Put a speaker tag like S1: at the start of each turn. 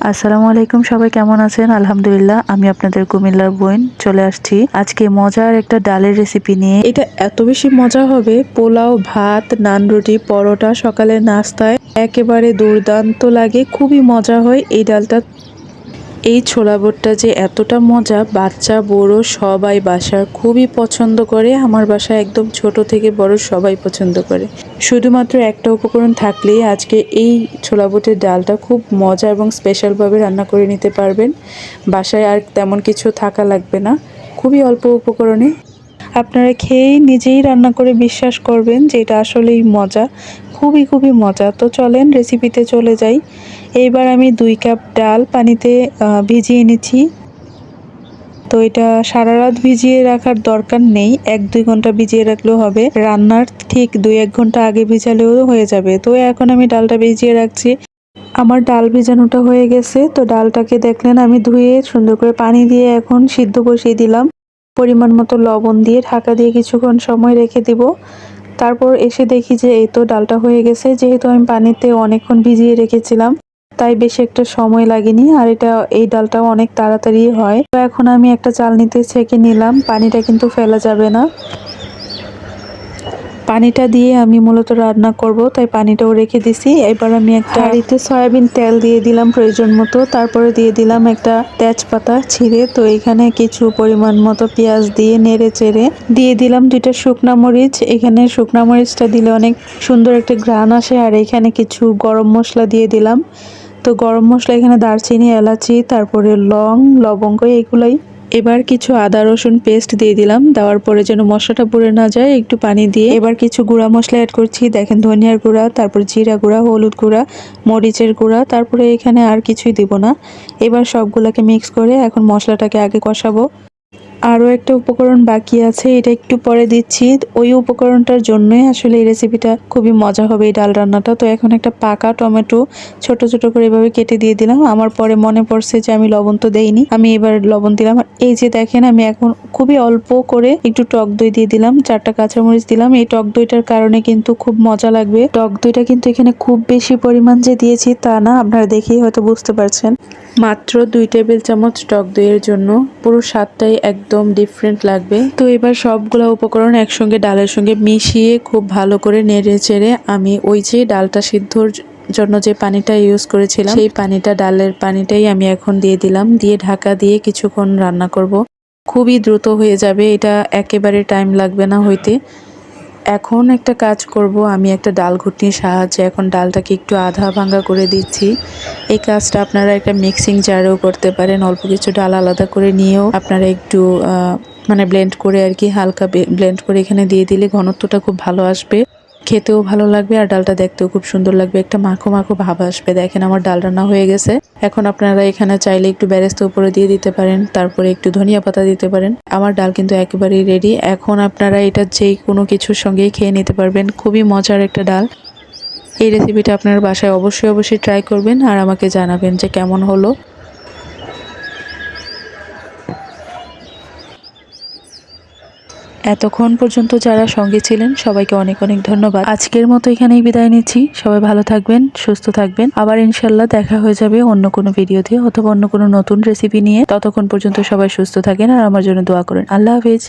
S1: আসসালামু আলাইকুম, সবাই কেমন আছেন? আলহামদুলিল্লাহ, আমি আপনাদের কুমিল্লার বোন চলে আসছি আজকে মজার একটা ডালের রেসিপি নিয়ে। এটা এত বেশি মজা হবে, পোলাও, ভাত, নান, রুটি, পরোটা, সকালের নাস্তায় একেবারে দুর্দান্ত লাগে। খুবই মজা হয় এই ডালটা। এই ছোলা বুটটা যে এতটা মজা, বাচ্চা বড় সবাই বাসার খুবই পছন্দ করে। আমার বাসায় একদম ছোট থেকে বড় সবাই পছন্দ করে। শুধুমাত্র একটা উপকরণ থাকলেই আজকে এই ছোলা বুটের ডালটা খুব মজা এবং স্পেশালভাবে রান্না করে নিতে পারবেন। বাসায় আর তেমন কিছু থাকা লাগবে না, খুবই অল্প উপকরণে আপনারা খেয়েই নিজেই রান্না করে বিশ্বাস করবেন যে এটা আসলেই মজা, খুবই খুবই মজা। তো চলেন রেসিপিতে চলে যাই। এইবার আমি 2 কাপ ডাল পানিতে ভিজিয়ে নিচ্ছি। তো এটা সারা রাত ভিজিয়ে রাখার দরকার নেই, 1-2 ঘন্টা ভিজিয়ে রাখলেও হবে। রান্নার ঠিক 2-1 ঘন্টা আগে ভিজালেও হয়ে যাবে। তো এখন আমি ডালটা ভিজিয়ে রাখছি। আমার ডাল ভিজানোটা হয়ে গেছে। তো ডালটাকে দেখলেন আমি ধুয়ে সুন্দর করে পানি দিয়ে এখন সিদ্ধ বসিয়ে দিলাম। পরিমাণ মতো লবণ দিয়ে ঢাকা দিয়ে কিছুক্ষণ সময় রেখে দিব। তারপর এসে দেখি যে এই তো ডালটা হয়ে গেছে। যেহেতু আমি পানিতে অনেকক্ষণ ভিজিয়ে রেখেছিলাম, তাই বেশি একটা সময় লাগেনি। আর এই ডালটাও অনেক তাড়াতাড়ি হয়। তো এখন আমি একটা চালনিতে ছেঁকে নিলাম। পানিটা কিন্তু ফেলা যাবে না। পানিটা দিয়ে আমি মূলত রান্না করব, তাই পানিটাও রেখে দিছি। এবার আমি একটা হাঁড়িতে সয়াবিন তেল দিয়ে দিলাম প্রয়োজন মতো। তারপরে দিয়ে দিলাম একটা তেজপাতা ছিঁড়ে। তো এখানে কিছু পরিমাণ মতো পেঁয়াজ দিয়ে নেড়ে চেড়ে দিয়ে দিলাম 2টা শুকনা মরিচ। এখানে শুকনা মরিচটা দিলে অনেক সুন্দর একটা ঘ্রাণ আসে। আর এখানে কিছু গরম মশলা দিয়ে দিলাম। তো গরম মশলা এখানে দারচিনি, এলাচি, তারপরে লং, লবঙ্গ এগুলাই। এবার কিছু আদা রসুন পেস্ট দিয়ে দিলাম। দেওয়ার পরে যেন মশলাটা পুড়ে না যায়, একটু পানি দিয়ে এবার কিছু গুঁড়া মশলা অ্যাড করছি। দেখেন, ধনিয়ার গুঁড়া, তারপর জিরা গুঁড়া, হলুদ গুঁড়া, মরিচের গুঁড়া, তারপরে এখানে আর কিছুই দিব না। এবার সবগুলোকে মিক্স করে এখন মশলাটাকে আগে কষাবো। আরও একটা উপকরণ বাকি আছে, এটা একটু পরে দিচ্ছি। ওই উপকরণটার জন্যই আসলে এই রেসিপিটা খুবই মজা হবে, এই ডাল রান্নাটা। তো এখন একটা পাকা টমেটো ছোট ছোট করে এভাবে কেটে দিয়ে দিলাম। আমার পরে মনে পড়ছে যে আমি লবণ তো দেইনি, আমি এবার লবণ দিলাম। আর এই যে দেখেন, আমি এখন খুবই অল্প করে একটু টক দই দিয়ে দিলাম, 4টা কাঁচামরিচ দিলাম। এই টক দইটার কারণে কিন্তু খুব মজা লাগবে। টক দইটা কিন্তু এখানে খুব বেশি পরিমাণ যে দিয়েছি তা না, আপনারা দেখেই হয়তো বুঝতে পারছেন। মাত্র 2 টেবিল চামচ টক দইয়ের জন্য পুরো স্বাদটাই একদম ডিফারেন্ট লাগবে। তো এবার সবগুলো উপকরণ একসঙ্গে ডালের সঙ্গে মিশিয়ে খুব ভালো করে নেড়ে চেড়ে আমি ওই যে ডালটা সিদ্ধর জন্য যে পানিটা ইউজ করেছিলাম, সেই পানিটা, ডালের পানিটাই আমি এখন দিয়ে দিলাম। দিয়ে ঢাকা দিয়ে কিছুক্ষণ রান্না করব। খুবই দ্রুত হয়ে যাবে এটা, একেবারে টাইম লাগবে না হইতে। এখন একটা কাজ করব, আমি একটা ডাল ঘুটনির সাহায্যে এখন ডালটাকে একটু আধা ভাঙ্গা করে দিচ্ছি। এই কাজটা আপনারা একটা মিক্সিং জারেও করতে পারেন। অল্প কিছু ডাল আলাদা করে নিয়েও আপনারা একটু ব্লেন্ড করে আর কি, হালকা ব্লেন্ড করে এখানে দিয়ে দিলে ঘনত্বটা খুব ভালো আসবে, খেতেও ভালো লাগবে আর ডালটা দেখতেও খুব সুন্দর লাগবে, একটা মাখো মাখো ভাব আসবে। দেখেন আমার ডাল রান্না হয়ে গেছে। এখন আপনারা এখানে চাইলে একটু বেরেস্তা উপরে দিয়ে দিতে পারেন, তারপরে একটু ধনিয়া পাতা দিতে পারেন। আমার ডাল কিন্তু একেবারেই রেডি। এখন আপনারা এটা যে কোনো কিছুর সঙ্গেই খেয়ে নিতে পারবেন। খুবই মজার একটা ডাল। এই রেসিপিটা আপনার বাসায় অবশ্যই অবশ্যই ট্রাই করবেন আর আমাকে জানাবেন যে কেমন হলো। এতক্ষণ পর্যন্ত যারা সঙ্গে ছিলেন সবাইকে অনেক অনেক ধন্যবাদ। আজকের মতো এখানেই বিদায় নিচ্ছি। সবাই ভালো থাকবেন, সুস্থ থাকবেন। আবার ইনশাল্লাহ দেখা হয়ে যাবে অন্য কোনো ভিডিওতে অথবা অন্য কোনো নতুন রেসিপি নিয়ে। ততক্ষণ পর্যন্ত সবাই সুস্থ থাকেন আর আমার জন্য দোয়া করেন। আল্লাহ হাফেজ।